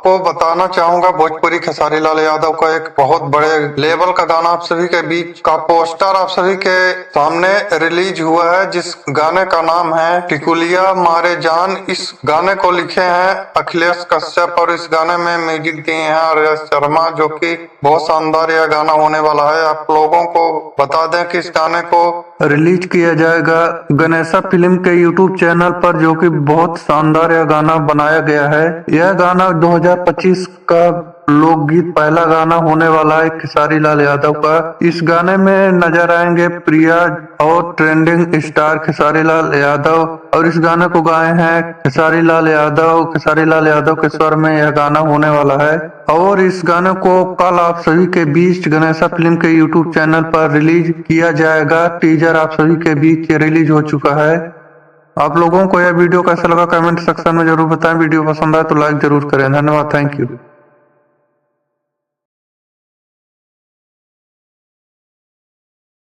आपको बताना चाहूंगा भोजपुरी खेसारी लाल यादव का एक बहुत बड़े लेवल का गाना आप सभी के बीच का पोस्टर आप सभी के सामने रिलीज हुआ है, जिस गाने का नाम है टिकुलिया मारे जान। इस गाने को लिखे हैं अखिलेश कश्यप और इस गाने में म्यूजिक दिए हैं आर्या शर्मा, जो कि बहुत शानदार यह गाना होने वाला है। आप लोगों को बता दें कि इस गाने को रिलीज किया जाएगा गणेशा फिल्म के यूट्यूब चैनल पर, जो कि बहुत शानदार यह गाना बनाया गया है। यह गाना 2025 का लोकगीत पहला गाना होने वाला है खेसारी लाल यादव का। इस गाने में नजर आएंगे प्रिया और ट्रेंडिंग स्टार खेसारी लाल यादव, और इस गाने को गाए हैं खेसारी लाल यादव। खेसारी लाल यादव के स्वर में यह गाना होने वाला है और इस गाने को कल आप सभी के बीच गणेशा फिल्म के यूट्यूब चैनल पर रिलीज किया जाएगा। टीजर आप सभी के बीच रिलीज हो चुका है। आप लोगों को यह वीडियो कैसा लगा कमेंट सेक्शन में जरूर बताएं। वीडियो पसंद आए तो लाइक जरूर करें। धन्यवाद, थैंक यू।